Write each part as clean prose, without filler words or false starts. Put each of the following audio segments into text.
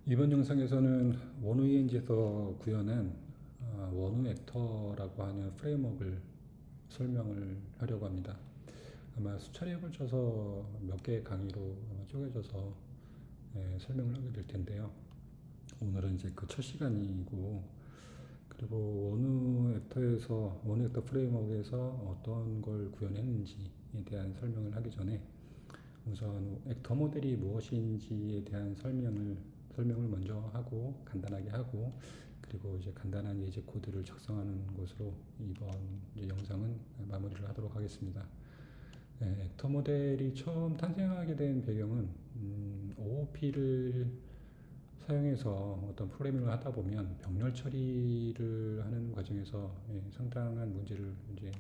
이번 영상에서는 원우이엔지에서 구현한 원우 액터라고 하는 프레임워크를 설명을 하려고 합니다. 아마 수차례에 걸쳐서 몇 개의 강의로 아마 쪼개져서 설명을 하게 될 텐데요. 오늘은 이제 그 첫 시간이고, 그리고 원우 액터 프레임워크에서 어떤 걸 구현했는지에 대한 설명을 하기 전에 우선 액터 모델이 무엇인지에 대한 설명을 먼저 하고 간단하게 하고, 그리고 이제 간단한 예제 코드를 작성하는 것으로 이번 이제 영상은 마무리를 하도록 하겠습니다. 액터 모델이 처음 탄생하게 된 배경은 OOP를 사용해서 어떤 프로그래밍을 하다 보면 병렬 처리를 하는 과정에서 상당한 문제를 이제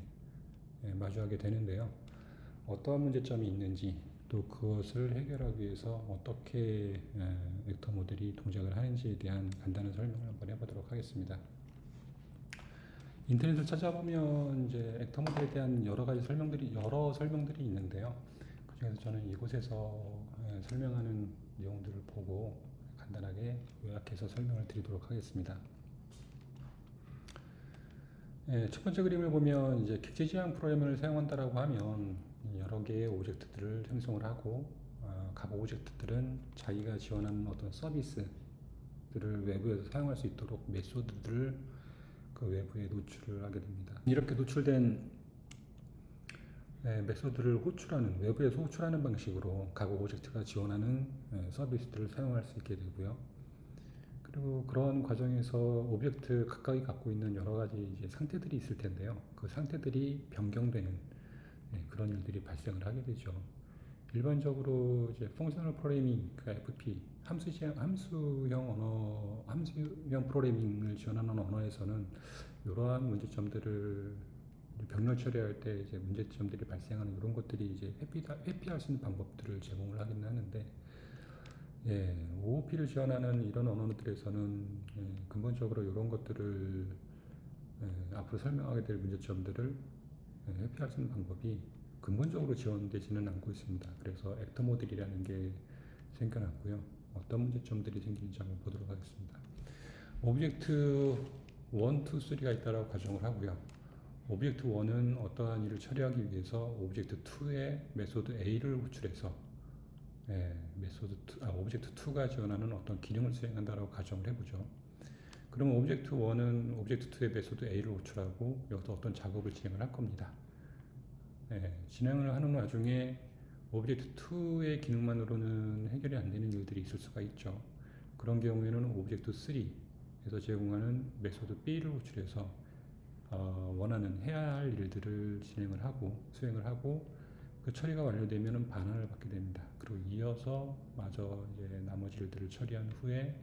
마주하게 되는데요. 어떠한 문제점이 있는지, 또 그것을 해결하기 위해서 어떻게 벡터 모델이 동작을 하는지에 대한 간단한 설명을 한번 해보도록 하겠습니다. 인터넷을 찾아보면 이제 벡터 모델에 대한 여러 설명들이 있는데요. 그중에서 저는 이곳에서 설명하는 내용들을 보고 간단하게 요약해서 설명을 드리도록 하겠습니다. 첫 번째 그림을 보면 이제 객체지향 프로그래밍을 사용한다라고 하면 여러 개의 오브젝트들을 생성을 하고, 각 오브젝트들은 자기가 지원하는 어떤 서비스들을 외부에서 사용할 수 있도록 메소드들을 그 외부에 노출을 하게 됩니다. 이렇게 노출된 메소드를 외부에서 호출하는 방식으로 각 오브젝트가 지원하는 서비스들을 사용할 수 있게 되고요. 그리고 그런 과정에서 오브젝트 각각이 갖고 있는 여러 가지 이제 상태들이 있을 텐데요. 그 상태들이 변경되는 그런 일들이 발생을 하게 되죠. 일반적으로 이제 펑셔널 프로그래밍, 그 FP, 함수형 프로그래밍을 지원하는 언어에서는 이러한 문제점들을 병렬 처리할 때 이제 문제점들이 발생하는 이런 것들이 이제 회피할 수 있는 방법들을 제공을 하기는 하는데, OOP를 지원하는 이런 언어들에서는 근본적으로 이런 것들을 앞으로 설명하게 될 문제점들을 회피할 수 있는 방법이 근본적으로 지원되지는 않고 있습니다. 그래서 액터 모델이라는 게 생겨났고요. 어떤 문제점들이 생기는지 한번 보도록 하겠습니다. 오브젝트 1, 2, 3가 있다고 가정을 하고요. 오브젝트 1은 어떠한 일을 처리하기 위해서 오브젝트 2에 메소드 A를 호출해서 오브젝트 2가 지원하는 어떤 기능을 수행한다고 가정을 해보죠. 그러면 오브젝트 1은 오브젝트 2의 메소드 A를 호출하고 여기서 어떤 작업을 진행을 할 겁니다. 진행을 하는 와중에 오브젝트 2의 기능만으로는 해결이 안 되는 일들이 있을 수가 있죠. 그런 경우에는 오브젝트 3에서 제공하는 메소드 B를 호출해서 원하는 해야 할 일들을 수행을 하고, 그 처리가 완료되면 반환을 받게 됩니다. 그리고 이어서 마저 이제 나머지 일들을 처리한 후에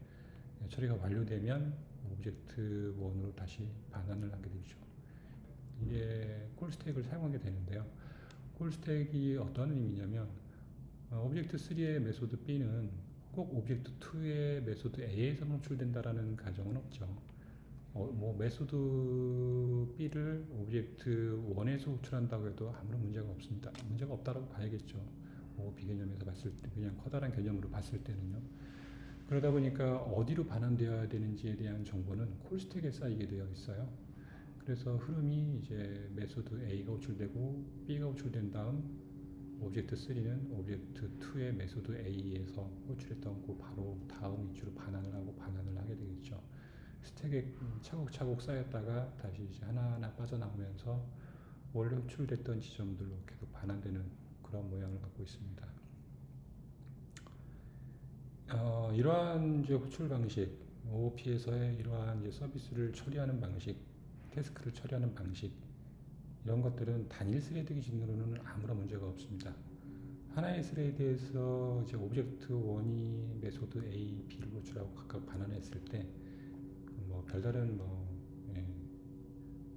처리가 완료되면 오브젝트 1으로 다시 반환을 하게 되죠. 이게 콜스택을 사용하게 되는데요. 콜스택이 어떤 의미냐면 오브젝트 3의 메소드 B는 꼭 오브젝트 2의 메소드 A에서 호출된다라는 가정은 없죠. 메소드 B를 오브젝트 1에서 호출한다고 해도 아무런 문제가 없습니다. 문제가 없다고 봐야겠죠. OOP 개념에서 봤을 때, 그냥 커다란 개념으로 봤을 때는요. 그러다 보니까 어디로 반환되어야 되는지에 대한 정보는 콜스택에 쌓이게 되어 있어요. 그래서 흐름이 이제 메소드 A가 호출되고 B가 호출된 다음 오브젝트 3는 오브젝트 2의 메소드 A에서 호출했던 그 바로 다음 위치로 반환을 하게 되겠죠. 스택에 차곡차곡 쌓였다가 다시 이제 하나하나 빠져나오면서 원래 호출됐던 지점들로 계속 반환되는 그런 모양을 갖고 있습니다. 이러한 이제 호출 방식, OOP에서의 이러한 이제 서비스를 처리하는 방식, 태스크를 처리하는 방식, 이런 것들은 단일 스레드 기준으로는 아무런 문제가 없습니다. 하나의 스레드에서 이제 오브젝트 1이 메소드 A, B를 호출하고 각각 반환했을 때 별다른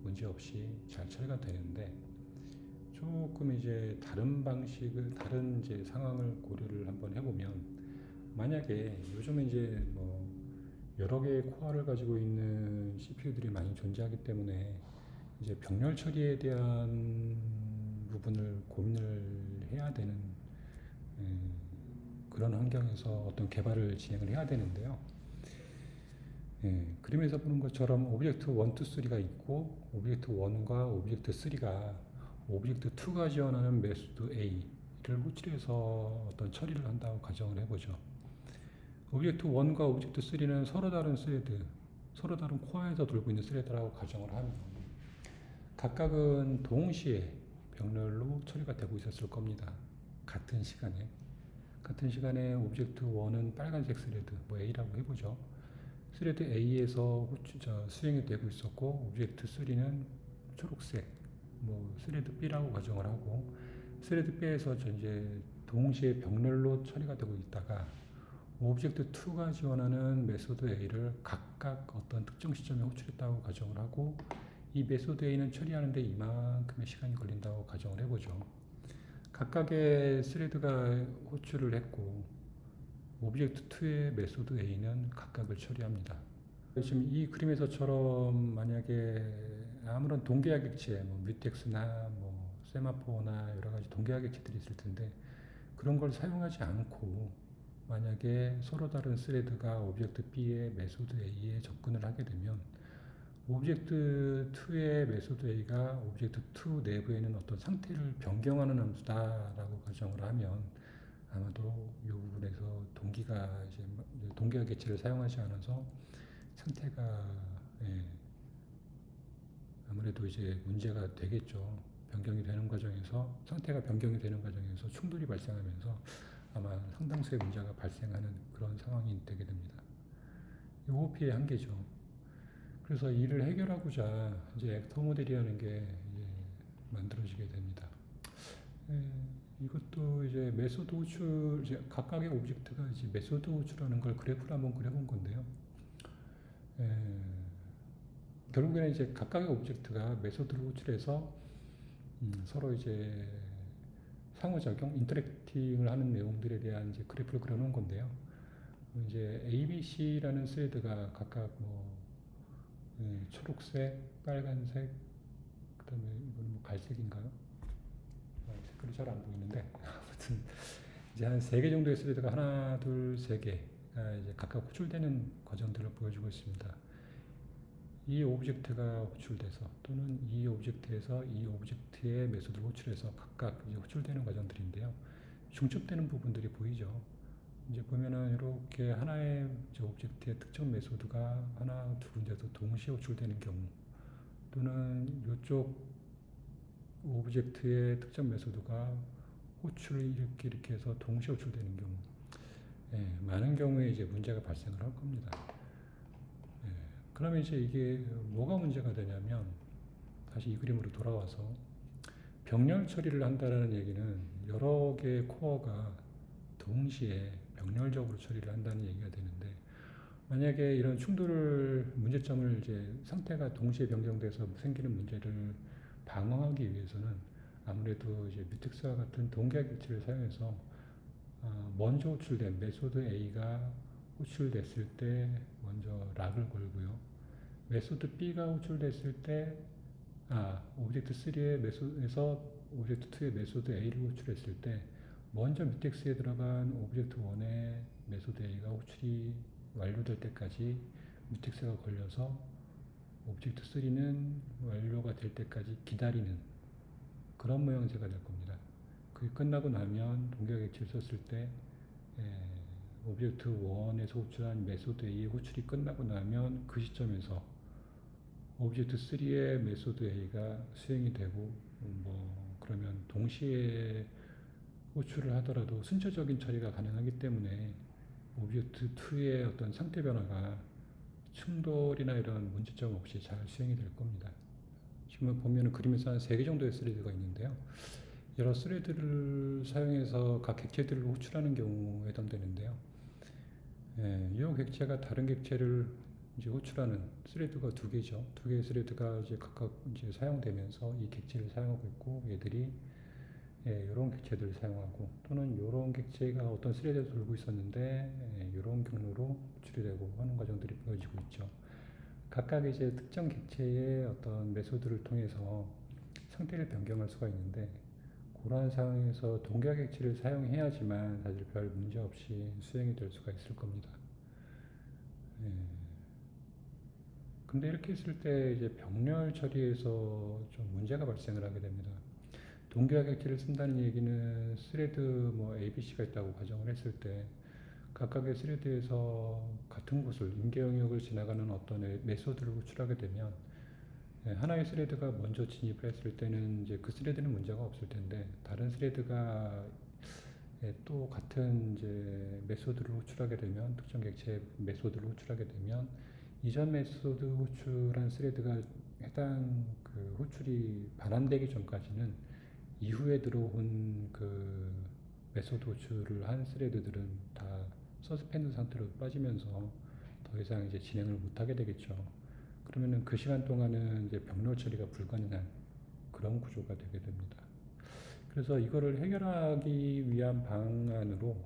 문제 없이 잘 처리가 되는데, 조금 이제 다른 이제 상황을 고려를 한번 해보면, 만약에 요즘에 이제 여러 개의 코어를 가지고 있는 CPU들이 많이 존재하기 때문에 이제 병렬 처리에 대한 부분을 고민을 해야 되는 그런 환경에서 어떤 개발을 진행을 해야 되는데요. 그림에서 보는 것처럼 오브젝트 1, 2, 3가 있고 오브젝트 1과 오브젝트 3가 오브젝트 2가 지원하는 메소드 A를 호출해서 어떤 처리를 한다고 가정을 해보죠. 오브젝트 1과 오브젝트 3는 서로 다른 스레드, 서로 다른 코어에서 돌고 있는 스레드라고 가정을 하면 각각은 동시에 병렬로 처리가 되고 있었을 겁니다. 같은 시간에 오브젝트 1은 빨간색 스레드, 뭐 A라고 해보죠. 스레드 A에서 수행이 되고 있었고 오브젝트 3는 초록색, 뭐 스레드 B라고 가정을 하고 스레드 B에서 이제 동시에 병렬로 처리가 되고 있다가 오브젝트 2가 지원하는 메소드 A를 각각 어떤 특정 시점에 호출했다고 가정을 하고 이 메소드 A는 처리하는데 이만큼의 시간이 걸린다고 가정을 해보죠. 각각의 스레드가 호출을 했고 오브젝트 2의 메소드 A는 각각을 처리합니다. 지금 이 그림에서처럼 만약에 아무런 동계화 객체, 뭐 뮤텍스나 뭐 세마포나 여러 가지 동계화 객체들이 있을 텐데 그런 걸 사용하지 않고 만약에 서로 다른 스레드가 오브젝트 B의 메소드 A에 접근을 하게 되면 오브젝트 2의 메소드 A가 오브젝트 2 내부에 있는 어떤 상태를 변경하는 함수다라고 가정을 하면 아마도 이 부분에서 동기화 객체를 사용하지 않아서 상태가 아무래도 이제 문제가 되겠죠. 상태가 변경이 되는 과정에서 충돌이 발생하면서 아마 상당수의 문제가 발생하는 그런 상황이 되게 됩니다. 이 OOP의 한계죠. 그래서 이를 해결하고자 이제 액터 모델이라는 게 만들어지게 됩니다. 이것도 이제 메소드 호출, 이제 각각의 오브젝트가 이제 메소드 호출하는 걸 그래프로 한번 그려본 건데요. 결국에는 이제 각각의 오브젝트가 메소드를 호출해서 서로 이제 상호작용, 인터랙팅을 하는 내용들에 대한 이제 그래프를 그려놓은 건데요. 이제 A, B, C라는 스레드가 각각 뭐 초록색, 빨간색, 그다음에 이건 뭐 갈색인가요? 색깔이 잘 안 보이는데 아무튼 이제 한 3개 정도의 스레드가 하나, 둘, 3개가 이제 각각 호출되는 과정들을 보여주고 있습니다. 이 오브젝트가 호출돼서 또는 이 오브젝트에서 이 오브젝트의 메소드를 호출해서 각각 이제 호출되는 과정들인데요. 중첩되는 부분들이 보이죠. 이제 보면은 이렇게 하나의 오브젝트의 특정 메소드가 하나, 두 군데서 동시에 호출되는 경우 또는 이쪽 오브젝트의 특정 메소드가 호출을 이렇게 해서 동시에 호출되는 경우 많은 경우에 이제 문제가 발생을 할 겁니다. 그러면 이제 이게 뭐가 문제가 되냐면 다시 이 그림으로 돌아와서 병렬 처리를 한다는 얘기는 여러 개의 코어가 동시에 병렬적으로 처리를 한다는 얘기가 되는데 만약에 이런 문제점을 이제 상태가 동시에 변경돼서 생기는 문제를 방어하기 위해서는 아무래도 이제 뮤텍스와 같은 동계화 객체를 사용해서 먼저 호출된 메소드 A가 호출됐을 때 먼저 락을 걸고요. 메소드 B가 호출됐을 때 오브젝트 3의 메소드에서 오브젝트 2의 메소드 A를 호출했을 때 먼저 뮤텍스에 들어간 오브젝트 1의 메소드 A가 호출이 완료될 때까지 뮤텍스가 걸려서 오브젝트 3는 완료가 될 때까지 기다리는 그런 모양새가 될 겁니다. 그게 끝나고 나면 동계화 객체를 썼을 때 오브젝트 1에서 호출한 메소드 A의 호출이 끝나고 나면 그 시점에서 오브젝트 3의 메소드 A가 수행이 되고 그러면 동시에 호출을 하더라도 순차적인 처리가 가능하기 때문에 오브젝트 2의 어떤 상태 변화가 충돌이나 이런 문제점 없이 잘 수행이 될 겁니다. 지금 보면 그림에서 한 3개 정도의 스레드가 있는데요. 여러 스레드를 사용해서 각 객체들을 호출하는 경우에 해당되는데요. 이 객체가 다른 객체를 이제 호출하는 스레드가 2개죠. 2개의 스레드가 이제 각각 이제 사용되면서 이 객체를 사용하고 있고 얘들이 이런 객체들을 사용하고 또는 이런 객체가 어떤 스레드에서 돌고 있었는데 이런 경로로 호출이 되고 하는 과정들이 보여지고 있죠. 각각 이제 특정 객체의 어떤 메소드를 통해서 상태를 변경할 수가 있는데 그러한 상황에서 동기화 객체를 사용해야지만 사실 별 문제 없이 수행이 될 수가 있을 겁니다. 예. 근데 이렇게 했을 때 이제 병렬 처리에서 좀 문제가 발생을 하게 됩니다. 동기화 객체를 쓴다는 얘기는 스레드 뭐 ABC가 있다고 가정을 했을 때 각각의 스레드에서 같은 곳을 임계 영역을 지나가는 어떤 메소드를 호출하게 되면 하나의 스레드가 먼저 진입을 했을 때는 이제 그 스레드는 문제가 없을 텐데 다른 스레드가 또 같은 이제 메소드를 호출하게 되면 특정 객체의 메소드를 호출하게 되면 이전 메소드 호출한 스레드가 해당 그 호출이 반환되기 전까지는 이후에 들어온 그 메소드 호출을 한 스레드들은 다 서스펜드 상태로 빠지면서 더 이상 이제 진행을 못하게 되겠죠. 그러면은 그 시간 동안은 이제 병렬 처리가 불가능한 그런 구조가 되게 됩니다. 그래서 이거를 해결하기 위한 방안으로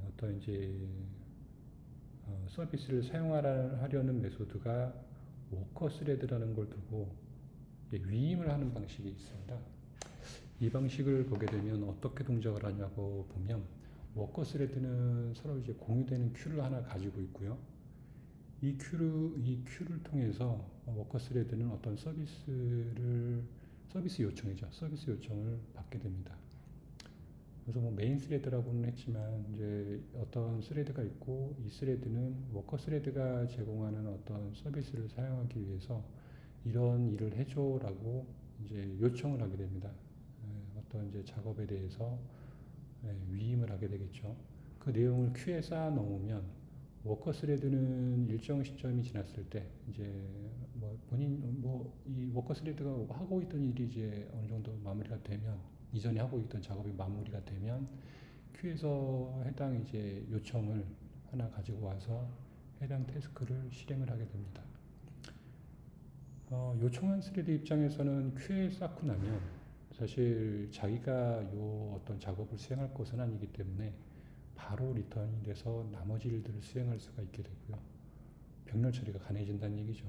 어떤 이제 서비스를 사용하려는 메소드가 워커 스레드라는 걸 두고 위임을 하는 방식이 있습니다. 이 방식을 보게 되면 어떻게 동작을 하냐고 보면 워커 스레드는 서로 이제 공유되는 큐를 하나 가지고 있고요. 이 큐를 통해서 워커 스레드는 어떤 서비스 요청이죠. 서비스 요청을 받게 됩니다. 그래서 뭐 메인 스레드라고는 했지만 이제 어떤 스레드가 있고 이 스레드는 워커 스레드가 제공하는 어떤 서비스를 사용하기 위해서 이런 일을 해줘라고 이제 요청을 하게 됩니다. 어떤 이제 작업에 대해서 위임을 하게 되겠죠. 그 내용을 큐에 쌓아 놓으면 워커 스레드는 일정 시점이 지났을 때 이제 뭐 본인 뭐 이 워커 스레드가 하고 있던 일이 이제 어느 정도 마무리가 되면 이전에 하고 있던 작업이 마무리가 되면 큐에서 해당 이제 요청을 하나 가지고 와서 해당 태스크를 실행을 하게 됩니다. 요청한 스레드 입장에서는 큐에 쌓고 나면 사실 자기가 요 어떤 작업을 수행할 것은 아니기 때문에 바로 리턴이 돼서 나머지 일들을 수행할 수가 있게 되고요. 병렬 처리가 가능해진다는 얘기죠.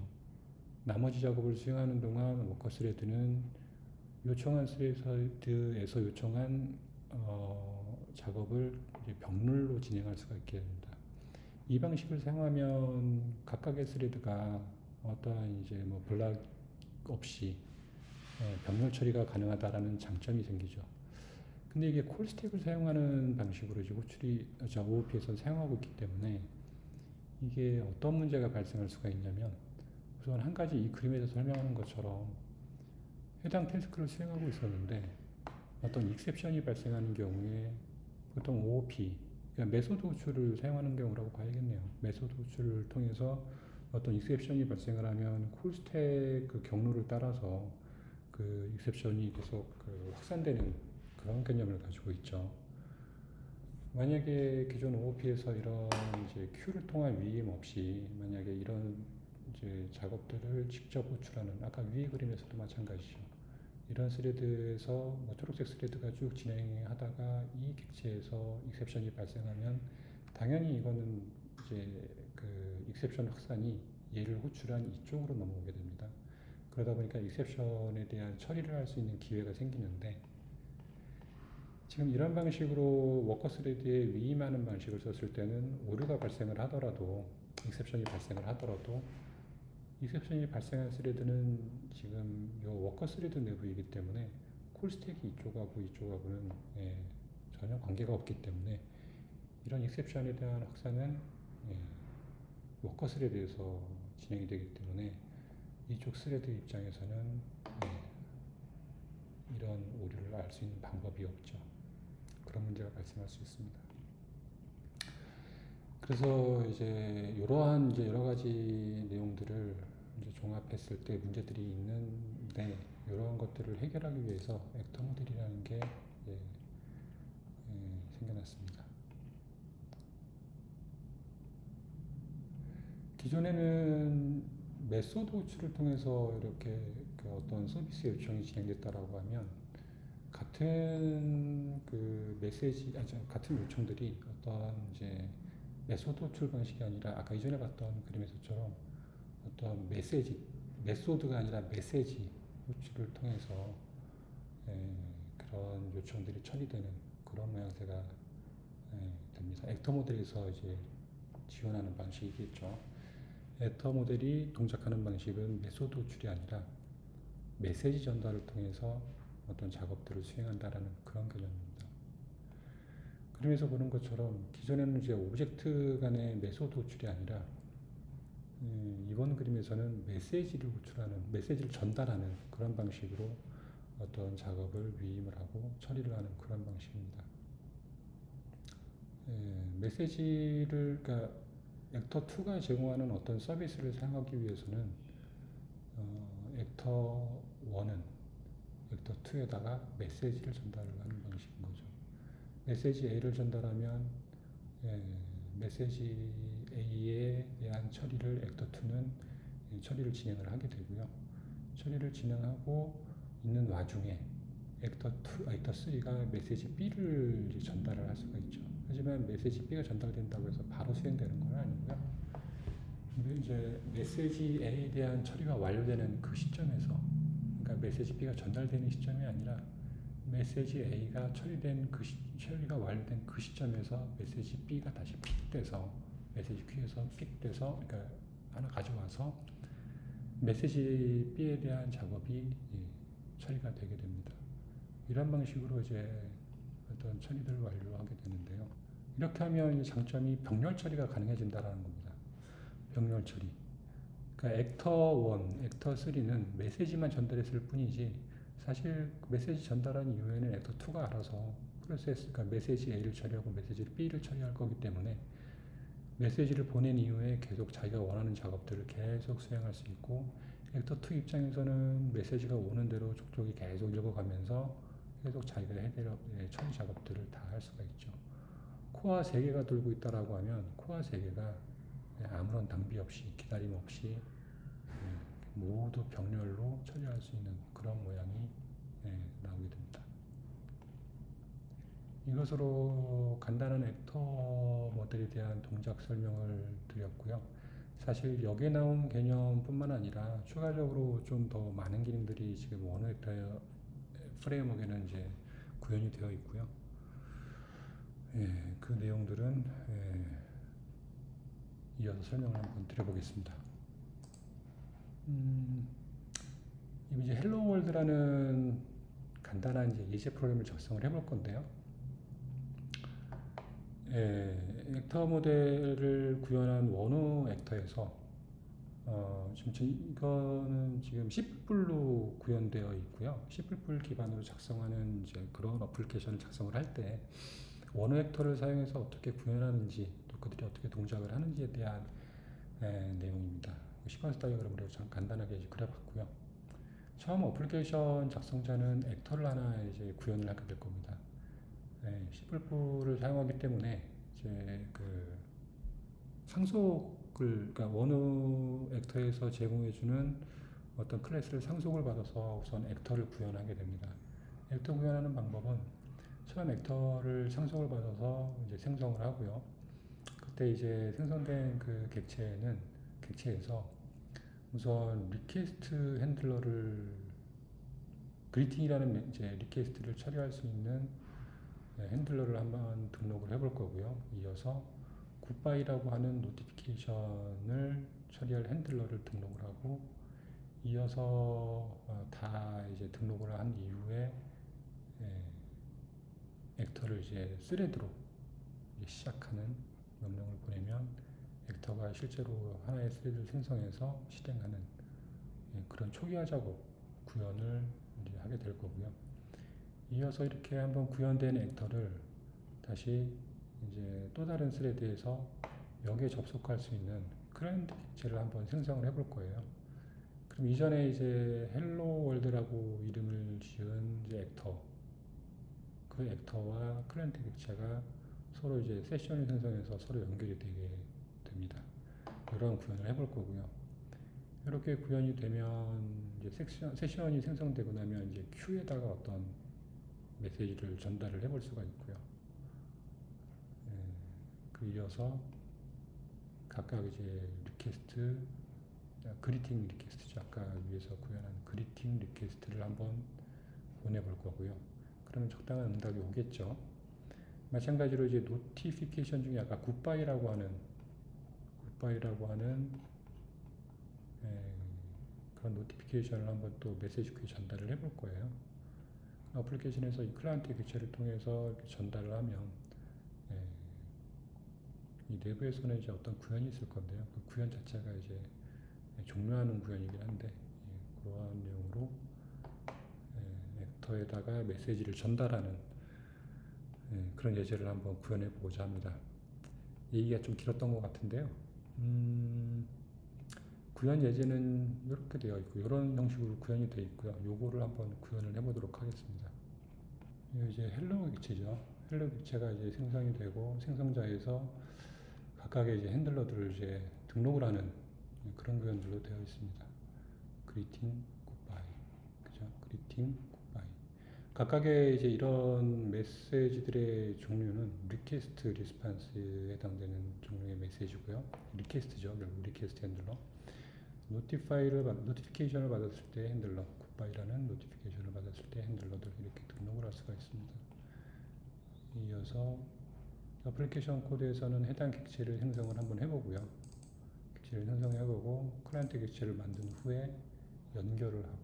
나머지 작업을 수행하는 동안 워커 스레드는 요청한 스레드에서 요청한 작업을 이제 병렬로 진행할 수가 있게 됩니다. 이 방식을 사용하면 각각의 스레드가 어떠한 이제 뭐 블락 없이 병렬 처리가 가능하다라는 장점이 생기죠. 근데 이게 콜스택을 사용하는 방식으로 이제 OOP에서 사용하고 있기 때문에 이게 어떤 문제가 발생할 수가 있냐면 우선 한 가지 이 그림에서 설명하는 것처럼 해당 태스크를 수행하고 있었는데 어떤 익셉션이 발생하는 경우에 보통 OOP, 그러니까 메소드 호출을 사용하는 경우라고 봐야겠네요. 메소드 호출을 통해서 어떤 익셉션이 발생을 하면 콜스택 그 경로를 따라서 그 익셉션이 계속 그 확산되는 그런 개념을 가지고 있죠. 만약에 기존 OOP에서 이런 이제 큐를 통한 위임 없이 만약에 이런 이제 작업들을 직접 호출하는 아까 위의 그림에서도 마찬가지죠. 이런 스레드에서 뭐 초록색 스레드가 쭉 진행하다가 이 객체에서 익셉션이 발생하면 당연히 이거는 이제 그 익셉션 확산이 얘를 호출한 이쪽으로 넘어오게 됩니다. 그러다 보니까 익셉션에 대한 처리를 할 수 있는 기회가 생기는데 지금 이런 방식으로 워커 스레드에 위임하는 방식을 썼을 때는 오류가 발생을 하더라도 익셉션이 발생을 하더라도 익셉션이 발생한 스레드는 지금 이 워커 스레드 내부이기 때문에 콜스택이 이쪽하고는 전혀 관계가 없기 때문에 이런 익셉션에 대한 확산은 워커 스레드에서 진행이 되기 때문에 이쪽 스레드 입장에서는 이런 오류를 알 수 있는 방법이 없죠. 그런 문제가 발생할 수 있습니다. 그래서 이제 이러한 이제 여러 가지 내용들을 이제 종합했을 때 문제들이 있는데 이러한 것들을 해결하기 위해서 액터 모델이라는 게 생겨났습니다. 기존에는 메소드 호출을 통해서 이렇게 그 어떤 서비스 요청이 진행됐다라고 하면 같은 그 같은 요청들이 어떤 이제 메소드 호출 방식이 아니라 아까 이전에 봤던 그림에서처럼 어떤 메소드가 아니라 메시지 호출을 통해서 그런 요청들이 처리되는 그런 모양새가 됩니다. 액터 모델에서 이제 지원하는 방식이겠죠. 액터 모델이 동작하는 방식은 메소드 호출이 아니라 메시지 전달을 통해서 어떤 작업들을 수행한다라는 그런 개념입니다. 그림에서 보는 것처럼 기존에는 이제 오브젝트 간의 메소드 호출이 아니라 이번 그림에서는 메시지를 호출하는, 메시지를 전달하는 그런 방식으로 어떤 작업을 위임을 하고 처리를 하는 그런 방식입니다. 메시지를, 그러니까 액터2가 제공하는 어떤 서비스를 사용하기 위해서는 액터1은 액터2에다가 메시지를 전달을 하는 방식인 거죠. 메시지 A를 전달하면 메시지 A에 대한 처리를 액터2는 처리를 진행을 하게 되고요. 처리를 진행하고 있는 와중에 액터3가 메시지 B를 전달을 할 수가 있죠. 하지만 메시지 B가 전달된다고 해서 바로 수행되는 건 아니고요. 근데 이제 메시지 A에 대한 처리가 완료되는 그 시점에서, 그러니까 메시지 B가 전달되는 시점이 아니라 메시지 A가 처리가 완료된 그 시점에서 메시지 B가 다시 픽돼서 메시지 Q에서 픽돼서, 그러니까 하나 가져와서 메시지 B에 대한 작업이 처리가 되게 됩니다. 이런 방식으로 이제 어떤 처리들을 완료하게 되는데요. 이렇게 하면 장점이 병렬 처리가 가능해진다는 겁니다. 병렬 처리. 그러니까 액터1, 액터3는 메시지만 전달했을 뿐이지 사실 메시지 전달한 이후에는 액터2가 알아서 그러니까 메시지 A를 처리하고 메시지 B를 처리할 거기 때문에 메시지를 보낸 이후에 계속 자기가 원하는 작업들을 계속 수행할 수 있고, 액터2 입장에서는 메시지가 오는 대로 족족이 계속 읽어가면서 계속 자기가 해야 처리 작업들을 다 할 수가 있죠. 코어 3개가 돌고 있다라고 하면 코어 3개가 아무런 낭비 없이, 기다림 없이 모두 병렬로 처리할 수 있는 그런 모양이 나오게 됩니다. 이것으로 간단한 액터 모델에 대한 동작 설명을 드렸고요. 사실 여기에 나온 개념뿐만 아니라 추가적으로 좀 더 많은 기능들이 지금 원어 액터 프레임워크에는 이제 구현이 되어 있고요. 그 내용들은 이어서 설명을 한번 드려보겠습니다. 이제 헬로 월드라는 간단한 이제 예제 프로그램을 작성을 해볼 건데요. 액터 모델을 구현한 원어 액터에서 이거는 지금 C++로 구현되어 있고요. C++ 기반으로 작성하는 이제 그런 어플리케이션을 작성을 할 때 원어 액터를 사용해서 어떻게 구현하는지, 또 그들이 어떻게 동작을 하는지에 대한 내용입니다. 시퀀스 다이어그램으로 간단하게 이제 그려봤고요. 처음 어플리케이션 작성자는 액터를 하나 이제 구현을 하게 될 겁니다. C++를 사용하기 때문에 이제 그 상속을, 그러니까 원어 액터에서 제공해주는 어떤 클래스를 상속을 받아서 우선 액터를 구현하게 됩니다. 액터 구현하는 방법은 처음 액터를 상속을 받아서 이제 생성을 하고요. 그때 이제 생성된 그 객체에서 우선 리퀘스트 핸들러를, 그리팅이라는 이제 리퀘스트를 처리할 수 있는 핸들러를 한번 등록을 해볼 거고요. 이어서 굿바이라고 하는 노티피케이션을 처리할 핸들러를 등록을 하고, 이어서 다 이제 등록을 한 이후에 액터를 이제 스레드로 시작하는 명령을 보내면 액터가 실제로 하나의 스레드를 생성해서 실행하는 그런 초기화 작업 구현을 이제 하게 될 거고요. 이어서 이렇게 한번 구현된 액터를 다시 이제 또 다른 스레드에서 여기에 접속할 수 있는 클라이언트 객체를 한번 생성을 해볼 거예요. 그럼 이전에 이제 헬로 월드라고 이름을 지은 이제 액터, 그 액터와 클라이언트 객체가 서로 이제 세션을 생성해서 서로 연결이 되게 됩니다. 이런 구현을 해볼 거고요. 이렇게 구현이 되면 이제 세션이 생성되고 나면 이제 큐에다가 어떤 메시지를 전달을 해볼 수가 있고요. 그 이어서 각각 이제 리퀘스트, 그리팅 리퀘스트죠. 아까 위에서 구현한 그리팅 리퀘스트를 한번 보내볼 거고요. 그러면 적당한 응답이 오겠죠. 마찬가지로 이제 노티피케이션 중에 아까 굿바이라고 하는 그런 노티피케이션을 한번 또 메시지 큐에 전달을 해볼 거예요. 어플리케이션에서 이 클라이언트 객체를 통해서 이렇게 전달을 하면 이 내부에서는 이제 어떤 구현이 있을 건데요. 그 구현 자체가 이제 종료하는 구현이긴 한데 그러한 내용으로 액터에다가 메시지를 전달하는 그런 예제를 한번 구현해 보고자 합니다. 얘기가 좀 길었던 것 같은데요. 구현 예제는 이렇게 되어 있고 이런 형식으로 구현이 되어 있고요. 요거를 한번 구현을 해보도록 하겠습니다. 이제 헬로 객체죠. 헬로 객체가 이제 생성이 되고 생성자에서 각각의 이제 핸들러들을 이제 등록을 하는 그런 구현들로 되어 있습니다. 그리팅, 굿바이, 그죠? 그리팅, 굿바이. 각각의 이제 이런 메시지들의 종류는 리퀘스트 리스판스에 해당되는 종류의 메시지고요. 리퀘스트죠, 결국 리퀘스트 핸들러. 노티피케이션을 받았을 때 핸들러, 굿바이라는 노티피케이션을 받았을 때 핸들러들 이렇게 등록을 할 수가 있습니다. 이어서 어플리케이션 코드에서는 해당 객체를 생성을 한번 해보고요. 객체를 생성해보고 클라이언트 객체를 만든 후에 연결을 하고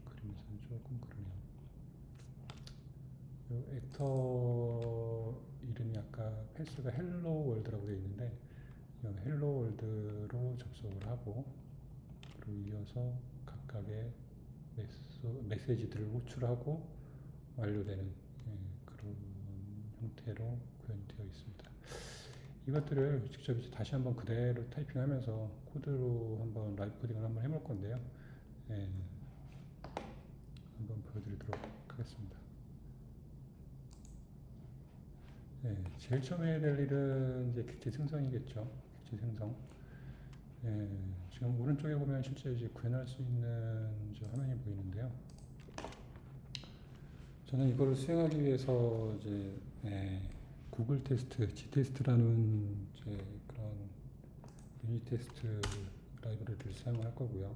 그림에서는 조금 그러네요. 이 액터 이름이 아까 패스가 헬로 월드라고 되어 있는데 헬로 월드로 접속을 하고 그리고 이어서 각각의 메시지들을 호출하고 완료되는 그런 형태로 구현이 되어 있습니다. 이것들을 직접 이제 다시 한번 그대로 타이핑하면서 코드로 한번 라이브 코딩을 한번 해볼 건데요. 한번 보여드리도록 하겠습니다. 제일 처음에 해야 될 일은 이제 객체 생성이겠죠. 객체 생성. 지금 오른쪽에 보면 실제 이제 구현할 수 있는 화면이 보이는데요. 저는 이거를 수행하기 위해서 이제 구글 테스트, G테스트라는 이제 그런 유닛 테스트 라이브러리를 사용할 거고요.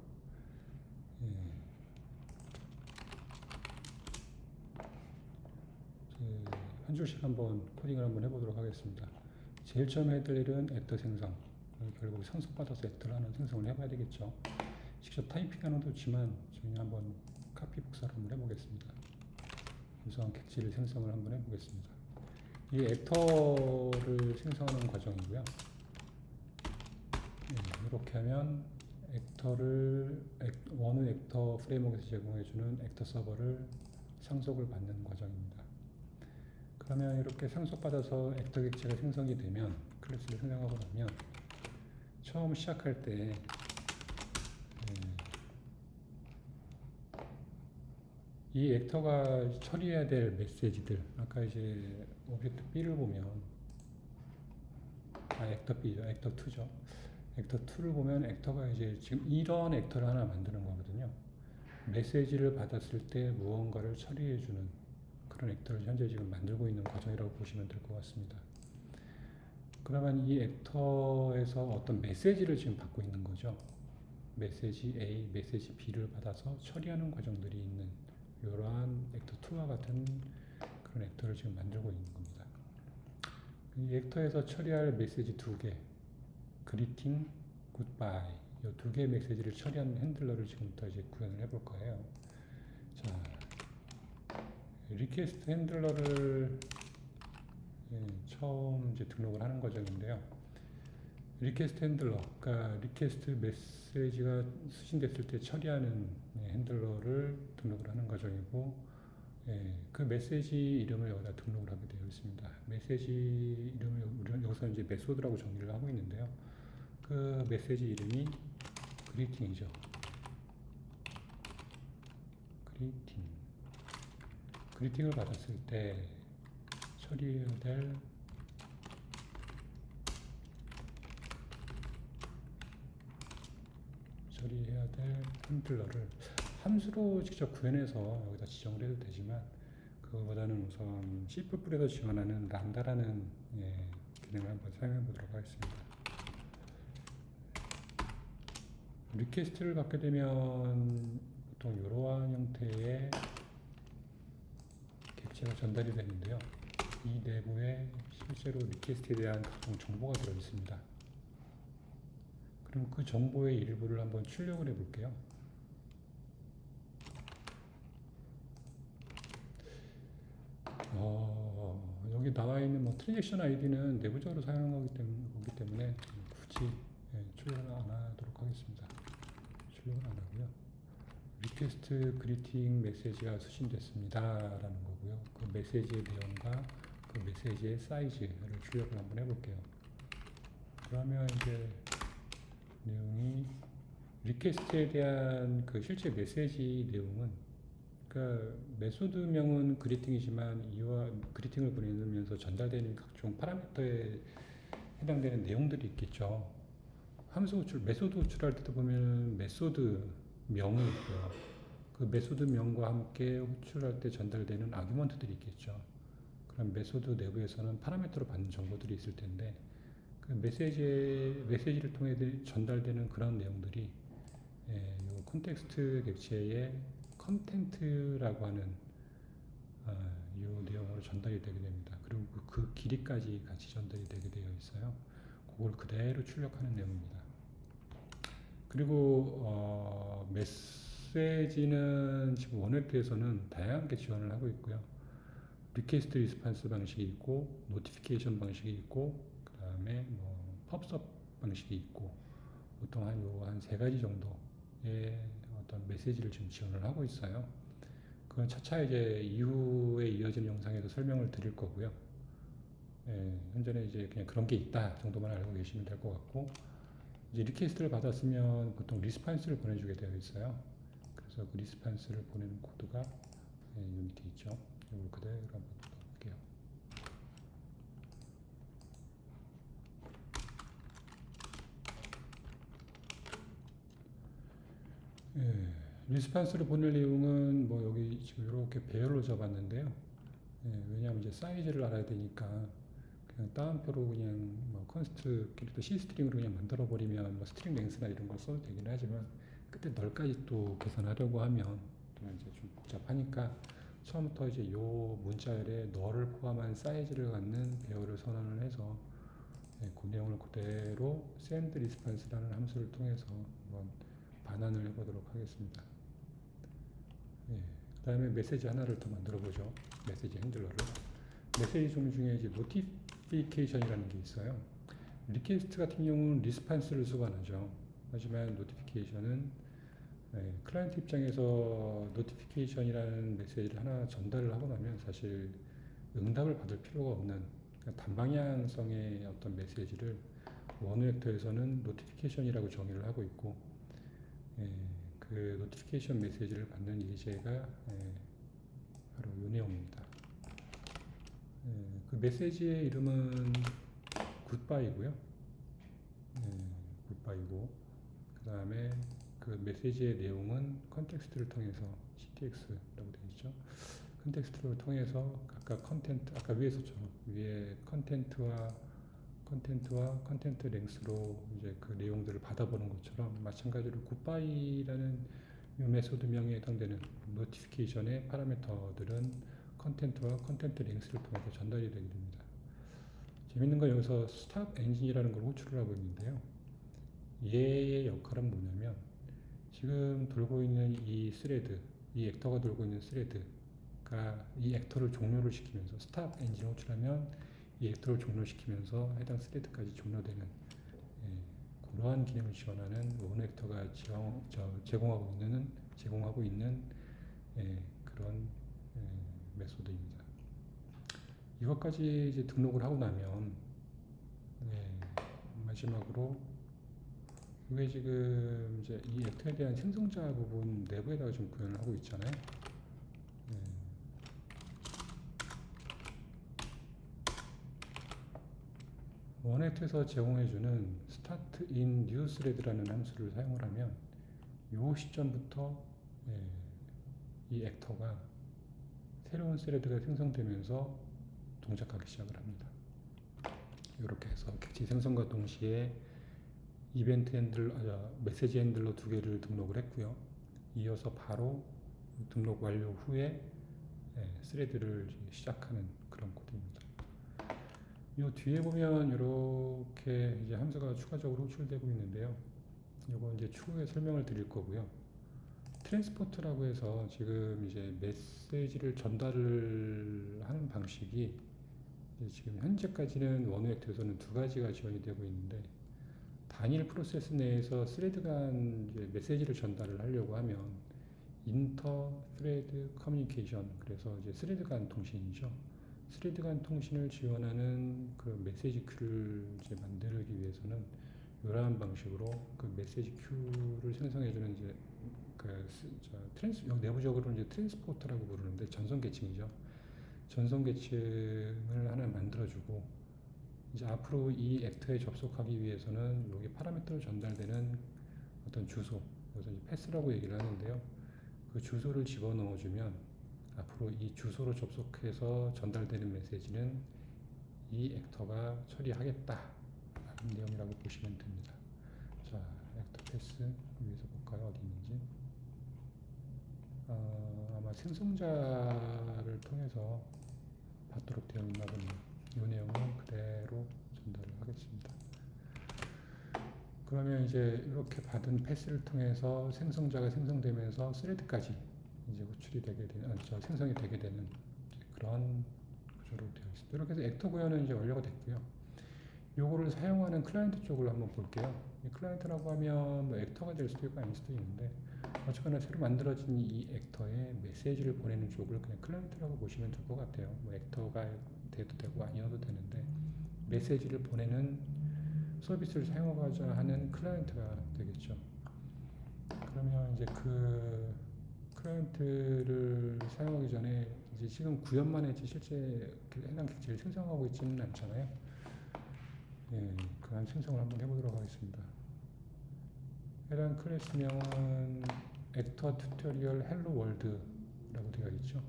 한 줄씩 한번 코딩을 한번 해보도록 하겠습니다. 제일 처음 해야 될 일은 액터 생성. 결국 상속받아서 액터를 하는 생성을 해봐야 되겠죠. 직접 타이핑하는 것도 좋지만 저희는 한번 카피 복사를 한번 해보겠습니다. 우선 객체를 생성을 한번 해보겠습니다. 이 액터를 생성하는 과정이고요. 이렇게 하면 원우 액터 프레임워크에서 제공해주는 액터 서버를 상속을 받는 과정입니다. 그러면 이렇게 상속받아서 액터 객체가 생성이 되면 클래스를 생성하고 나면 처음 시작할 때 이 액터가 처리해야 될 메시지들 아까 이제 오브젝트 B를 보면 액터 B죠. 액터 2죠. 액터 2를 보면 액터가 이제 지금 이런 액터를 하나 만드는 거거든요. 메시지를 받았을 때 무언가를 처리해주는 그런 액터를 현재 지금 만들고 있는 과정이라고 보시면 될 것 같습니다. 그러면 이 액터에서 어떤 메시지를 지금 받고 있는 거죠. 메시지 A, 메시지 B를 받아서 처리하는 과정들이 있는 이러한 액터 2와 같은 그런 액터를 지금 만들고 있는 겁니다. 이 액터에서 처리할 메시지 2개, 그리팅, 굿바이 이 2개의 메시지를 처리하는 핸들러를 지금부터 이제 구현을 해볼 거예요. 자, 리퀘스트 핸들러를 처음 이제 등록을 하는 과정인데요. 리퀘스트 핸들러, 그러니까 리퀘스트 메시지가 수신됐을 때 처리하는 핸들러를 등록을 하는 과정이고, 그 메시지 이름을 여기다 등록을 하게 되어 있습니다. 메시지 이름을 우리는 여기서 이제 메소드라고 정의를 하고 있는데요. 그 메시지 이름이 그리팅이죠. 그리팅을 받았을 때 처리해야 될 핸들러를 함수로 직접 구현해서 여기다 지정을 해도 되지만 그거보다는 우선 C++에서 지원하는 람다라는 기능을 한번 사용해 보도록 하겠습니다. 리퀘스트를 받게 되면 보통 이러한 형태의 객체가 전달이 되는데요. 이 내부에 실제로 리퀘스트에 대한 각종 정보가 들어 있습니다. 그럼 그 정보의 일부를 한번 출력을 해 볼게요. 여기 나와 있는 뭐 트랜잭션 아이디는 내부적으로 사용하는 거기 때문에 굳이 출력을 안 하도록 하겠습니다. 출력을 안 하고요. 리퀘스트 그리팅 메시지가 수신됐습니다 라는 거고요. 그 메시지의 내용과 그 메시지의 사이즈를 출력을 한번 해볼게요. 그러면 이제 내용이 리퀘스트에 대한 그 실제 메시지 내용은, 그러니까 메소드명은 그리팅이지만 이와 그리팅을 보내면서 전달되는 각종 파라미터에 해당되는 내용들이 있겠죠. 함수 호출, 메소드 호출할 때도 보면 메소드 명이 있고요. 그 메소드 명과 함께 호출할 때 전달되는 아규먼트들이 있겠죠. 그럼 메소드 내부에서는 파라미터로 받는 정보들이 있을 텐데, 그 메시지를 통해 전달되는 그런 내용들이 이 콘텍스트 객체의 컨텐트라고 하는 이 내용으로 전달이 되게 됩니다. 그리고 그 길이까지 같이 전달이 되게 되어 있어요. 그걸 그대로 출력하는 내용입니다. 그리고 메시지는 지금 원웹에서는 다양하게 지원을 하고 있고요. 리퀘스트 리스판스 방식이 있고, 노티피케이션 방식이 있고, 그 다음에 뭐 펍섭 방식이 있고, 보통 한 세 가지 정도의 어떤 메시지를 지금 지원을 하고 있어요. 그건 차차 이제 이후에 이어지는 영상에서 설명을 드릴 거고요. 현재는 이제 그냥 그런 게 있다 정도만 알고 계시면 될 것 같고, 이제 리퀘스트를 받았으면 보통 리스판스를 보내주게 되어 있어요. 그래서 그 리스판스를 보내는 코드가 여기 밑에 있죠. 이걸 그대로 한번 볼게요. 리스판스를 보낼 내용은 뭐 여기 지금 이렇게 배열로 잡았는데요. 왜냐하면 이제 사이즈를 알아야 되니까 그냥 따옴표로 그냥 뭐 컨스트 캐릭터 C 스트링으로 그냥 만들어 버리면 뭐 스트링 랭스나 이런 걸 써도 되긴 하지만, 그때 널까지 또 계산하려고 하면 또 이제 좀 복잡하니까 처음부터 이제 요 문자열에 널을 포함한 사이즈를 갖는 배열을 선언을 해서 그 내용을 그대로 send response라는 함수를 통해서 한번 반환을 해보도록 하겠습니다. 그 다음에 메시지 하나를 더 만들어 보죠. 메시지 핸들러를. 메시지 종류 중에 이제 노티피케이션이라는 게 있어요. 리퀘스트 같은 경우는 리스판스를 수반하죠. 하지만 노티피케이션은 클라이언트 입장에서 노티피케이션이라는 메시지를 하나 전달을 하고 나면 사실 응답을 받을 필요가 없는, 그러니까 단방향성의 어떤 메시지를 원웨크터에서는 노티피케이션이라고 정의를 하고 있고, 그 노티피케이션 메시지를 받는 예제가 바로 이 내용입니다. 그 메시지의 이름은 굿바이고요. 굿바이고, 그 다음에 그 메시지의 내용은 컨텍스트를 통해서 CTX라고 되어 있죠. 컨텍스트를 통해서 아까 컨텐트, 아까 위에서처럼 위에 컨텐트 랭스로 이제 그 내용들을 받아보는 것처럼 마찬가지로 굿바이라는 이 메소드명에 해당되는 노티피케이션의 파라미터들은 컨텐트와 컨텐트 랭스를 통해서 전달이 되게 됩니다. 재밌는 건 여기서 스탑 엔진이라는 걸 호출을 하고 있는데요. 얘의 역할은 뭐냐면, 지금 돌고 있는 이 스레드, 이 액터가 돌고 있는 스레드가 이 액터를 종료를 시키면서, 스탑 엔진을 호출하면 이 액터를 종료시키면서 해당 스레드까지 종료되는 그러한 기능을 지원하는 원 액터가 제공하고 있는 그런 메소드입니다. 이것까지 이제 등록을 하고 나면 마지막으로 이게 지금 이제 이 액터에 대한 생성자 부분 내부에다가 좀 구현을 하고 있잖아요. 원액트에서 제공해주는 start in new thread라는 함수를 사용을 하면 이 시점부터 이 액터가 새로운 스레드가 생성되면서 동작하기 시작을 합니다. 이렇게 해서 객체 생성과 동시에 이벤트 핸들, 메시지 핸들러 두 개를 등록을 했고요. 이어서 바로 등록 완료 후에 스레드를 시작하는 그런 코드입니다. 이 뒤에 보면 이렇게 이제 함수가 추가적으로 호출되고 있는데요. 이거 이제 추후에 설명을 드릴 거고요. 트랜스포트라고 해서 지금 이제 메시지를 전달을 하는 방식이 지금 현재까지는 원웨이에서는 두 가지가 지원이 되고 있는데, 단일 프로세스 내에서 스레드 간 이제 메시지를 전달을 하려고 하면 인터 스레드 커뮤니케이션, 그래서 이제 스레드 간 통신이죠. 스레드 간 통신을 지원하는 그 메시지 큐를 이제 만들기 위해서는 이러한 방식으로 그 메시지 큐를 생성해주는 이제 내부적으로는 이제 트랜스포터라고 부르는데 전송 계층이죠. 전송 계층을 하나 만들어주고, 이제 앞으로 이 액터에 접속하기 위해서는 여기 파라미터로 전달되는 어떤 주소, 그래서 패스라고 얘기를 하는데요. 그 주소를 집어넣어주면 앞으로 이 주소로 접속해서 전달되는 메시지는 이 액터가 처리하겠다 라는 내용이라고 보시면 됩니다. 자, 액터 패스 위에서 볼까요? 어디 있는지. 아마 생성자를 통해서 받도록 되어 있나 보네요. 이 내용은 그대로 전달을 하겠습니다. 그러면 이제 이렇게 받은 패스를 통해서 생성자가 생성되면서 스레드까지 이제 호출이 되게 되는, 생성이 되게 되는 그런 구조로 되어 있습니다. 이렇게 해서 액터 구현은 이제 완료가 됐고요. 요거를 사용하는 클라이언트 쪽을 한번 볼게요. 이 클라이언트라고 하면 뭐 액터가 될 수도 있고 아닐 수도 있는데, 어쨌거나 새로 만들어진 이 액터에 메시지를 보내는 쪽을 그냥 클라이언트라고 보시면 될 것 같아요. 뭐 액터가 돼도 되고 아니어도 되는데, 메시지를 보내는 서비스를 사용하고자 하는 클라이언트가 되겠죠. 그러면 이제 그 클라이언트를 사용하기 전에 이제 지금 구현만 했지 실제 해당 객체를 생성하고 있지는 않잖아요. 예, 그런 생성을 한번 해보도록 하겠습니다. 해당 클래스명은 액터 튜토리얼 헬로 월드라고 되어 있죠.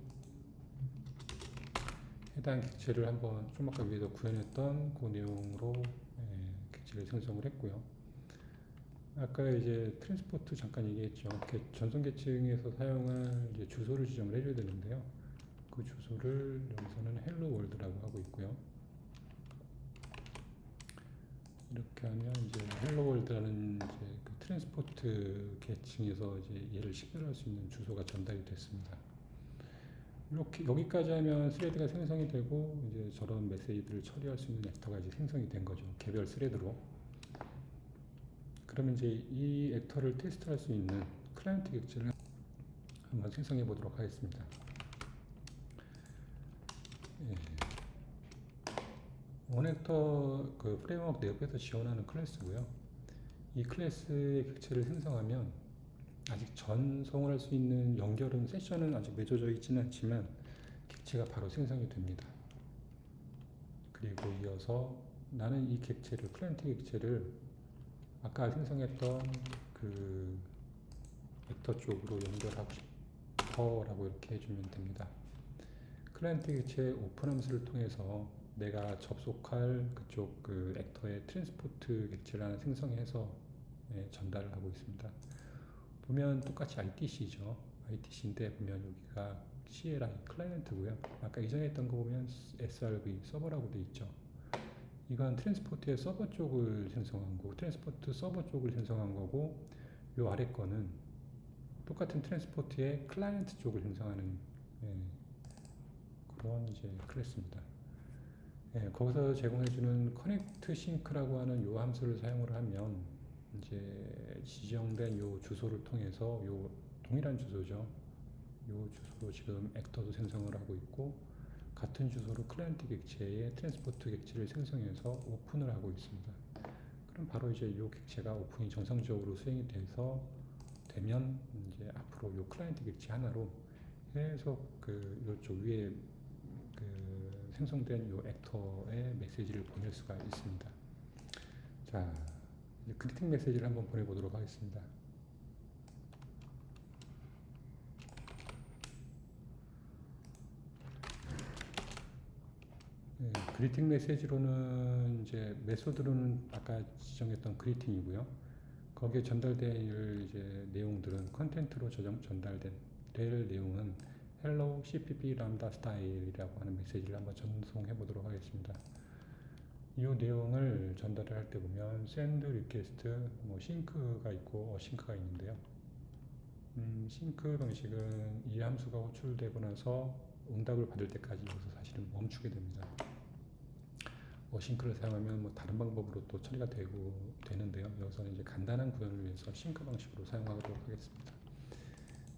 해당 객체를 한번 좀 아까 위에서 구현했던 그 내용으로 객체를 생성을 했고요. 아까 이제 트랜스포트 잠깐 얘기했죠. 전송 계층에서 사용할 이제 주소를 지정을 해줘야 되는데요. 그 주소를 여기서는 헬로 월드라고 하고 있고요. 이렇게 하면 이제 헬로 월드라는 이제 그 트랜스포트 계층에서 이제 얘를 식별할 수 있는 주소가 전달이 됐습니다. 이렇게 여기까지 하면 스레드가 생성이 되고 이제 저런 메시지들을 처리할 수 있는 액터가 이제 생성이 된 거죠. 개별 스레드로. 그러면 이제 이 액터를 테스트할 수 있는 클라이언트 객체를 한번 생성해 보도록 하겠습니다. 예. 원액터 그 프레임워크 내부에서 지원하는 클래스고요. 이 클래스의 객체를 생성하면 아직 전송을 할 수 있는 연결은 세션은 아직 맺어져 있지는 않지만 객체가 바로 생성이 됩니다. 그리고 이어서 나는 이 객체를, 클라이언트 객체를 아까 생성했던 그 액터 쪽으로 연결하고 싶어라고 이렇게 해주면 됩니다. 클라이언트 객체 오픈 함수를 통해서 내가 접속할 그쪽 그 액터의 트랜스포트 객체를 하나 생성해서 전달을 하고 있습니다. 보면 똑같이 ITC죠. ITC인데 보면 여기가 CLI 클라이언트고요. 아까 이전에 했던 거 보면 SRV 서버라고 되어 있죠. 이건 트랜스포트의 서버 쪽을 생성한 거고, 트랜스포트 서버 쪽을 생성한 거고, 요 아래 거는 똑같은 트랜스포트의 클라이언트 쪽을 생성하는 그런 이제 클래스입니다. 거기서 제공해주는 커넥트 싱크라고 하는 요 함수를 사용을 하면 이제 지정된 요 주소를 통해서 요 동일한 주소죠. 요 주소로 지금 액터도 생성을 하고 있고, 같은 주소로 클라이언트 객체의 트랜스포트 객체를 생성해서 오픈을 하고 있습니다. 그럼 바로 이제 요 객체가 오픈이 정상적으로 수행이 되면 이제 앞으로 요 클라이언트 객체 하나로 계속 그 요쪽 위에 그 생성된 요 액터의 메시지를 보낼 수가 있습니다. 자, 이제 그리팅 메시지를 한번 보내보도록 하겠습니다. 그리팅 메시지로는 이제 메소드로는 아까 지정했던 그리팅이고요. 그 거기에 전달될 이제 내용들은 컨텐트로 전달된 될 내용은 Hello CPP 람다 스타일이라고 하는 메시지를 한번 전송해 보도록 하겠습니다. 이 내용을 전달을 할 때 보면 send request, 뭐 싱크가 있고 어싱크가 있는데요. 싱크 방식은 이 함수가 호출되고 나서 응답을 받을 때까지 여기서 사실은 멈추게 됩니다. 어싱크를 사용하면 뭐 다른 방법으로 또 처리가 되는데요. 여기서는 이제 간단한 구현을 위해서 싱크 방식으로 사용하도록 하겠습니다.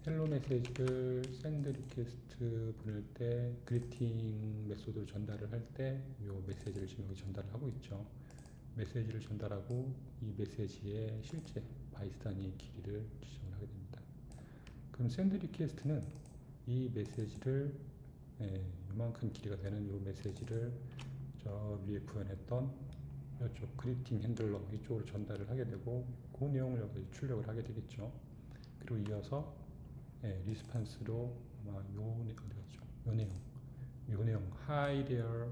헬로 메시지를 샌드 리퀘스트 보낼 때 그리팅 메소드로 전달을 할 때 이 메시지를 지금 여기 전달을 하고 있죠. 메시지를 전달하고 이 메시지의 실제 바이트 단위 길이를 지정을 하게 됩니다. 그럼 샌드 리퀘스트는 이 메시지를 이만큼 길이가 되는 이 메시지를 저 위에 구현했던 이쪽 그리팅 핸들러 이쪽으로 전달을 하게 되고 그 내용을 여기 출력을 하게 되겠죠. 그리고 이어서 리스판스로 아마 요 내용 Hi there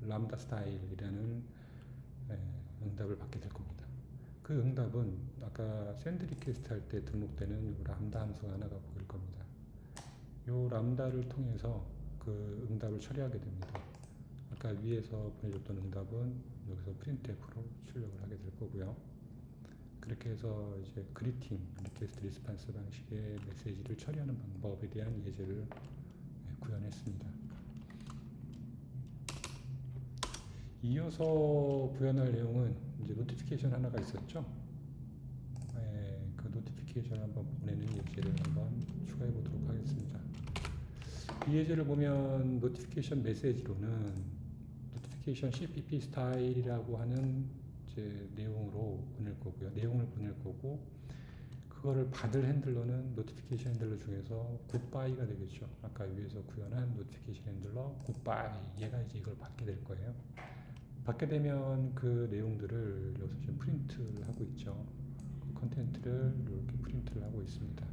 람다 스타일이라는 응답을 받게 될 겁니다. 그 응답은 아까 샌드 리퀘스트 할 때 등록되는 요 람다 함수 하나가 보일 겁니다. 요 람다를 통해서 그 응답을 처리하게 됩니다. 아까 위에서 보내줬던 응답은 여기서 printf로 출력을 하게 될 거고요. 그렇게 해서 이제 그리팅, 리퀘스트 리스판스 방식의 메시지를 처리하는 방법에 대한 예제를 구현했습니다. 이어서 구현할 내용은 이제 노티피케이션 하나가 있었죠. 그 노티피케이션을 한번 보내는 예제를 한번 추가해 보도록 하겠습니다. 이 예제를 보면 노티피케이션 메시지로는 노티피케이션 CPP 스타일이라고 하는 이제 내용으로 보낼 거고요. 내용을 보낼 거고 그거를 받을 핸들러는 노티피케이션 핸들러 중에서 굿바이가 되겠죠. 아까 위에서 구현한 노티피케이션 핸들러 굿바이 얘가 이제 이걸 받게 될 거예요. 받게 되면 그 내용들을 여기서 지금 프린트를 하고 있죠. 그 컨텐트를 이렇게 프린트를 하고 있습니다.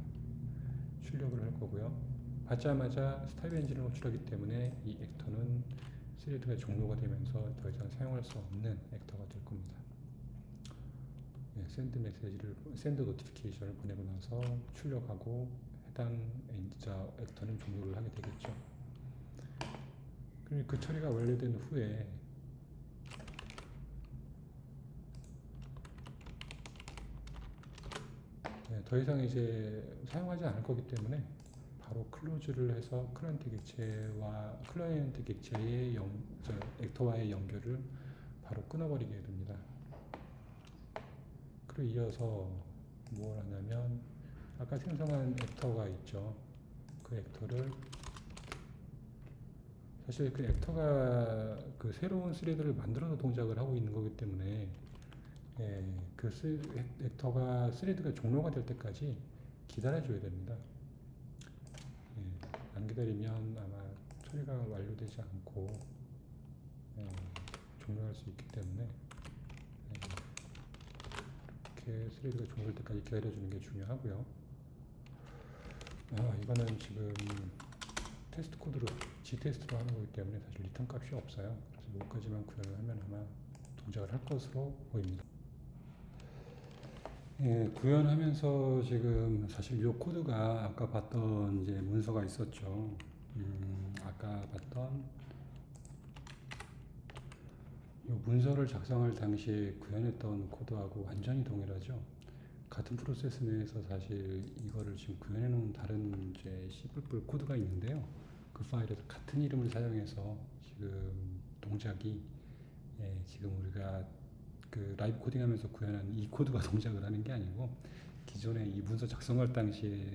출력을 할 거고요. 받자마자 스타일 엔진을 호출하기 때문에 이 액터는 스레드가 종료가 되면서 더 이상 사용할 수 없는 액터가 될 겁니다. 샌드 노티피케이션을 보내고 나서 출력하고 해당 액터는 종료를 하게 되겠죠. 그리고 그 처리가 완료된 후에 더 이상 이제 사용하지 않을 거기 때문에 바로 클로즈를 해서 클라이언트 객체의 액터와의 연결을 바로 끊어버리게 됩니다. 그리고 이어서 뭘 하냐면 아까 생성한 액터가 있죠. 그 액터를 사실 그 액터가 그 새로운 스레드를 만들어서 동작을 하고 있는 거기 때문에 그 액터가 스레드가 종료가 될 때까지 기다려줘야 됩니다. 안 기다리면 아마 처리가 완료되지 않고 종료할 수 있기 때문에 이렇게 스레드가 종료될 때까지 기다려주는 게 중요하고요. 이거는 지금 테스트 코드로 G테스트로 하는 거기 때문에 사실 리턴 값이 없어요. 그래서 여기까지만 구현을 하면 아마 동작을 할 것으로 보입니다. 구현하면서 지금 사실 이 코드가 아까 봤던 이제 문서가 있었죠. 아까 봤던 이 문서를 작성할 당시에 구현했던 코드하고 완전히 동일하죠. 같은 프로세스 내에서 사실 이거를 지금 구현해 놓은 다른 이제 C++ 코드가 있는데요. 그 파일에서 같은 이름을 사용해서 지금 동작이 지금 우리가 그 라이브 코딩하면서 구현한 이 코드가 동작을 하는 게 아니고 기존에 이 문서 작성할 당시에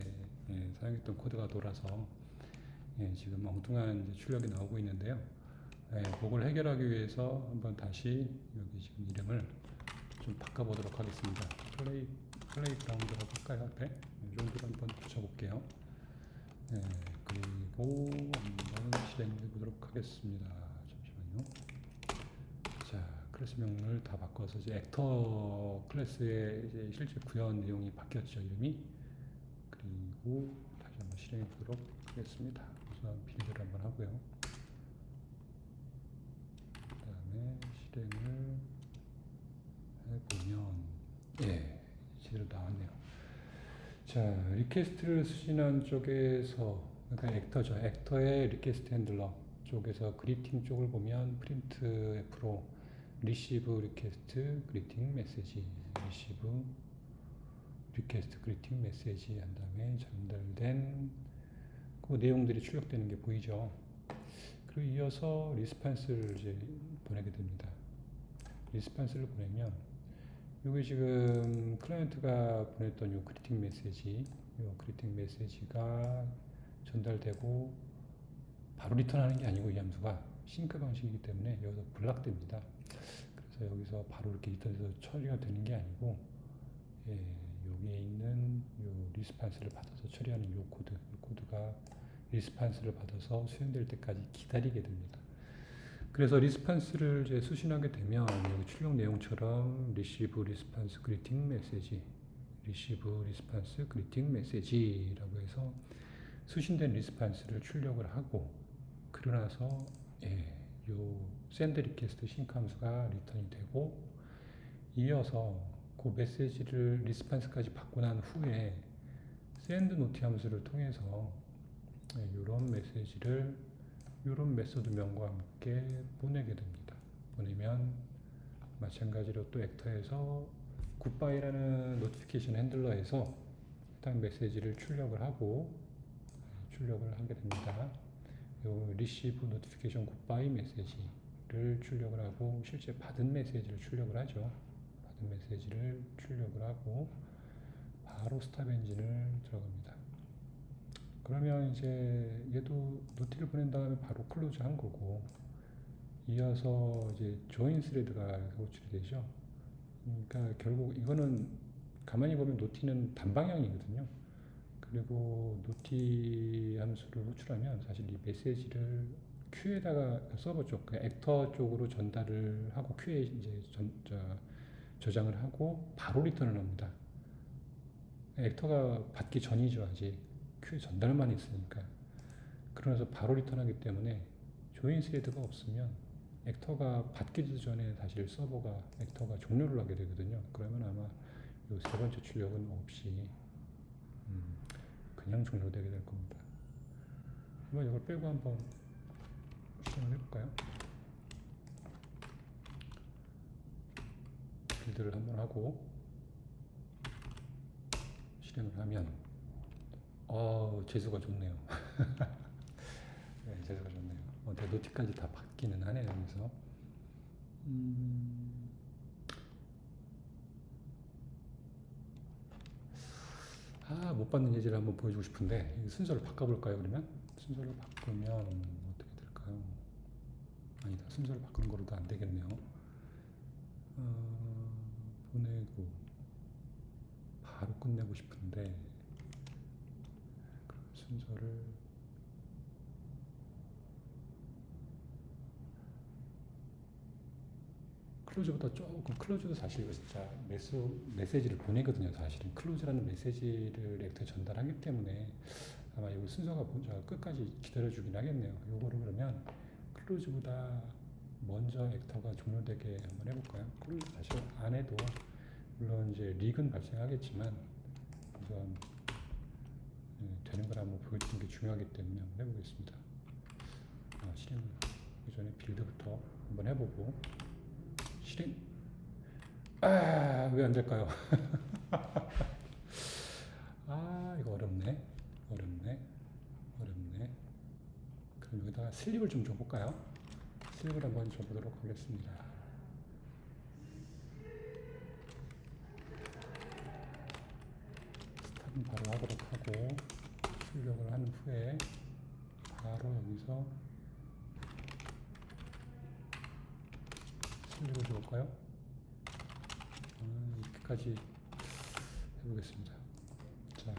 사용했던 코드가 돌아서 지금 엉뚱한 이제 출력이 나오고 있는데요. 그걸 해결하기 위해서 한번 다시 여기 지금 이름을 좀 바꿔보도록 하겠습니다. 플레이그라운드라고 할까요? 앞에 이 정도로 한번 붙여볼게요. 그리고 한번 실행해 보도록 하겠습니다. 잠시만요. 자, 클래스 명을 다 바꿔서 이제 액터 클래스의 이제 실제 구현 내용이 바뀌었죠, 이름이. 그리고 다시 한번 실행해 보도록 하겠습니다. 우선 빌드를 한번 하고요. 그 다음에 실행을 해보면, 이제 메시지로 나왔네요. 자, 리퀘스트를 수신한 쪽에서, 그러니까 액터죠. 액터의 리퀘스트 핸들러 쪽에서 그리팅 쪽을 보면 프린트 F로 리시브 리퀘스트 그리팅 메시지, 리시브 리퀘스트 그리팅 메시지 한 다음에 전달된 그 내용들이 출력되는 게 보이죠. 그리고 이어서 리스판스를 이제 보내게 됩니다. 리스판스를 보내면 이게 지금 클라이언트가 보냈던 요 그리팅 메시지가 전달되고 바로 리턴하는 게 아니고 이 함수가 싱크 방식이기 때문에 여기서 블락됩니다. 그래서 여기서 바로 이렇게 리턴해서 처리가 되는 게 아니고, 예, 여기에 있는 요 리스판스를 받아서 처리하는 요 코드가 리스판스를 받아서 수행될 때까지 기다리게 됩니다. 그래서 리스판스를 이제 수신하게 되면 여기 출력 내용처럼 receive response greeting message, receive response greeting message라고 해서 수신된 리스판스를 출력을 하고, 그러고 나서 요 send request sync 함수가 리턴이 되고, 이어서 그 메시지를 리스판스까지 받고 난 후에 send note 함수를 통해서 이런 메시지를 이런 메소드명과 함께 보내게 됩니다. 보내면 마찬가지로 또 액터에서 굿바이라는 노티피케이션 핸들러에서 해당 메시지를 출력을 하게 됩니다. 요 receive notification goodbye 메시지를 출력을 하고, 실제 받은 메시지를 출력을 하죠. 받은 메시지를 출력을 하고 바로 스탑 엔진을 들어갑니다. 그러면 이제 얘도 노티를 보낸 다음에 바로 클로즈 한 거고, 이어서 이제 join thread가 호출이 되죠. 그러니까 결국 이거는 가만히 보면 노티는 단방향이거든요. 그리고 노티 함수를 호출하면 사실 이 메시지를 큐에다가 서버 쪽, 그 액터 쪽으로 전달을 하고 큐에 이제 저장을 하고 바로 리턴을 합니다. 액터가 받기 전이죠. 아직 큐에 전달만 있으니까. 그러면서 바로 리턴하기 때문에 조인 스레드가 없으면 액터가 받기도 전에 사실 액터가 종료를 하게 되거든요. 그러면 아마 이 세 번째 출력은 없이 그냥 종료되게 될 겁니다. 한번 이걸 빼고 한번 실행을 해볼까요? 빌드를 한번 하고 실행을 하면 재수가 좋네요. 네, 재수가 좋네요. 내 노티까지 다 받기는 하네요. 여기서 못 받는 예제를 한번 보여주고 싶은데 순서를 바꿔볼까요? 그러면 순서를 바꾸면 어떻게 될까요? 아니다, 순서를 바꾸는 거로도 안 되겠네요. 보내고 바로 끝내고 싶은데 순서를 클로즈보다 조금, 클로즈도 사실 이거 진짜 메시지를 보내거든요. 사실은 클로즈라는 메시지를 액터에 전달하기 때문에 아마 이거 순서가 끝까지 기다려주긴 하겠네요. 요거를 그러면 클로즈보다 먼저 액터가 종료되게 한번 해볼까요? 클로즈 사실 안 해도 물론 이제 릭은 발생하겠지만 우선 되는 걸 한번 보여주는 게 중요하기 때문에 한번 해보겠습니다. 실행을 하기 전에 빌드부터 한번 해보고 실행. 왜 안 될까요? 이거 어렵네. 그럼 여기다가 슬립을 좀 줘볼까요? 슬립을 한번 줘보도록 하겠습니다. 스탑은 바로 하도록 하고, 출력을 한 후에 바로 여기서 슬립을 줘볼까요? 이렇게까지 해보겠습니다. 자,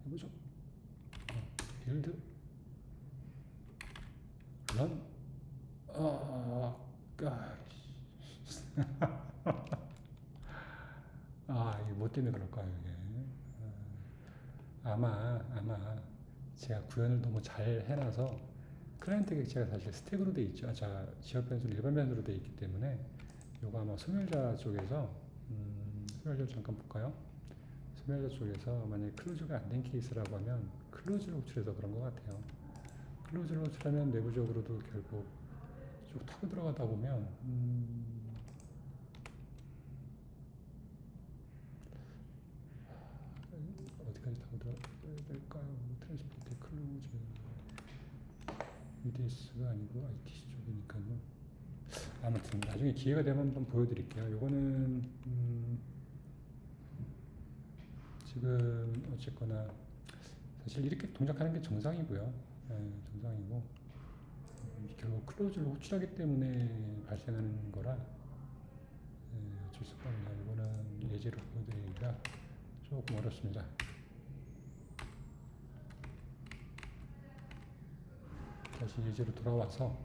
해보죠. 빌드 런. 이게 뭐 때문에 그럴까요, 이게? 아마 제가 구현을 너무 잘 해놔서 클라이언트 객체가 사실 스택으로 돼 있죠. 지역 변수는 일반 변수로 돼 있기 때문에 요거 아마 소멸자 쪽에서 스멜저 잠깐 볼까요? 스멜저 쪽에서 만약에 클로즈가 안 된 케이스라고 하면 클로즈를 호출해서 그런 것 같아요. 클로즈를 호출하면 내부적으로도 결국 쭉 타고 들어가다 보면 어디까지 타고 들어가야 될까요? 트랜스포트 클로즈 UDS가 아니고 ITC 쪽이니까요. 아무튼 나중에 기회가 되면 한번 보여드릴게요. 요거는 지금 어쨌거나 사실 이렇게 동작하는 게 정상이고요. 정상이고 결국 클로즈를 호출하기 때문에 발생하는 거라 어쩔 수가 없네요. 이거는 예제로 보여드리기가 조금 어렵습니다. 다시 예제로 돌아와서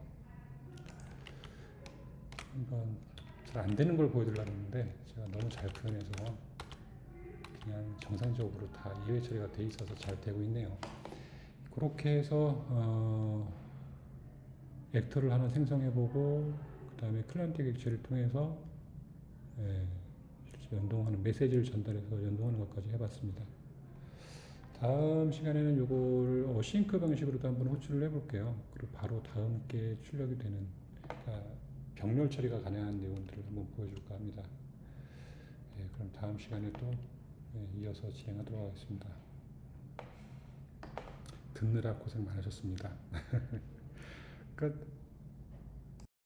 한번 잘 안 되는 걸 보여드리려고 했는데 제가 너무 잘 표현해서 그냥 정상적으로 다 예외 처리가 돼 있어서 잘 되고 있네요. 그렇게 해서 액터를 하나 생성해보고 그 다음에 클라이언트 객체를 통해서 실제 연동하는 메시지를 전달해서 연동하는 것까지 해봤습니다. 다음 시간에는 이걸 어싱크 방식으로도 한번 호출을 해볼게요. 그리고 바로 다음 게 출력이 되는 병렬 처리가 가능한 내용들을 한번 보여줄까 합니다. 그럼 다음 시간에 또 이어서 진행하도록 하겠습니다. 듣느라 고생 많으셨습니다. 끝.